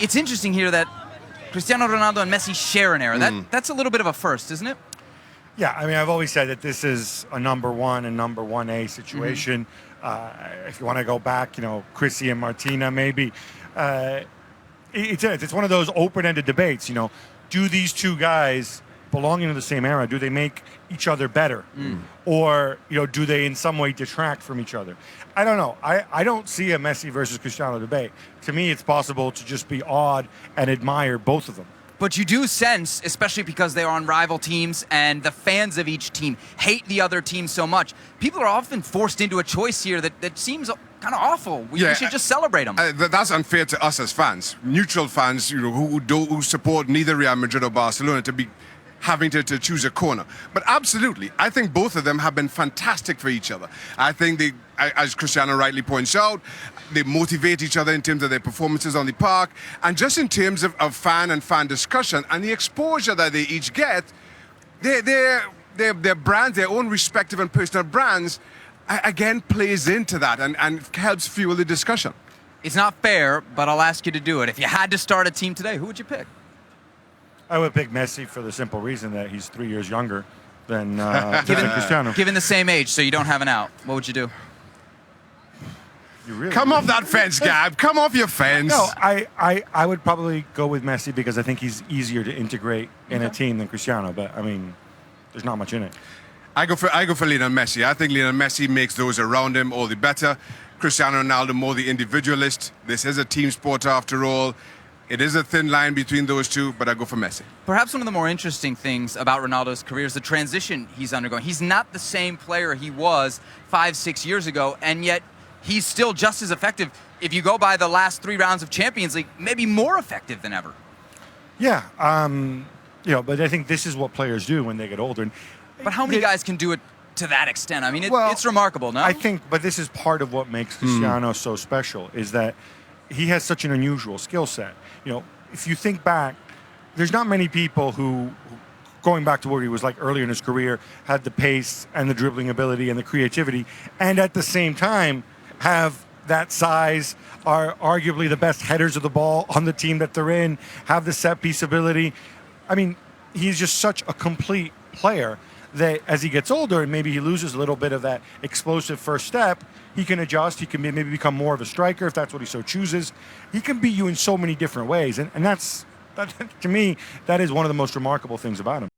It's interesting here that Cristiano Ronaldo and Messi share an era. That's a little bit of a first, isn't it? Yeah, I mean, I've always said that this is a number 1 and number 1A situation. If you want to go back, Chrissy and Martina, maybe. It's one of those open-ended debates. Do these two guys belonging to the same era, do they make each other better? Or, do they in some way detract from each other? I don't know. I don't see a Messi versus Cristiano debate. To me, it's possible to just be awed and admire both of them. But you do sense, especially because they're on rival teams and the fans of each team hate the other team so much, people are often forced into a choice here that seems kind of awful. We should just celebrate them. That's unfair to us as fans, neutral fans, who support neither Real Madrid or Barcelona, to be having to choose a corner. But absolutely, I think both of them have been fantastic for each other. I think they, as Cristiano rightly points out, they motivate each other in terms of their performances on the park, and just in terms of fan discussion and the exposure that they each get, their brands, their own respective and personal brands, again plays into that and helps fuel the discussion. It's not fair, but I'll ask you to do it. If you had to start a team today, who would you pick? I would pick Messi for the simple reason that he's 3 years younger than Cristiano. Given the same age, so you don't have an out, what would you do? You really Come off that fence, Gab. Come off your fence. No, I would probably go with Messi because I think he's easier to integrate in a team than Cristiano. But I mean, there's not much in it. I go for Lionel Messi. I think Lionel Messi makes those around him all the better. Cristiano Ronaldo more the individualist. This is a team sport after all. It is a thin line between those two, but I go for Messi. Perhaps one of the more interesting things about Ronaldo's career is the transition he's undergoing. He's not the same player he was 5-6 years ago, and yet he's still just as effective. If you go by the last 3 rounds of Champions League, maybe more effective than ever. Yeah, but I think this is what players do when they get older. But how many guys can do it to that extent? I mean, it's remarkable, no? I think, but this is part of what makes Cristiano so special, is that he has such an unusual skill set. If you think back, there's not many people who, going back to what he was like earlier in his career, had the pace and the dribbling ability and the creativity, and at the same time have that size, are arguably the best headers of the ball on the team that they're in, have the set piece ability. I mean, he's just such a complete player that as he gets older and maybe he loses a little bit of that explosive first step, he can adjust. He can maybe become more of a striker if that's what he so chooses. He can beat you in so many different ways. And that's, to me, that is one of the most remarkable things about him.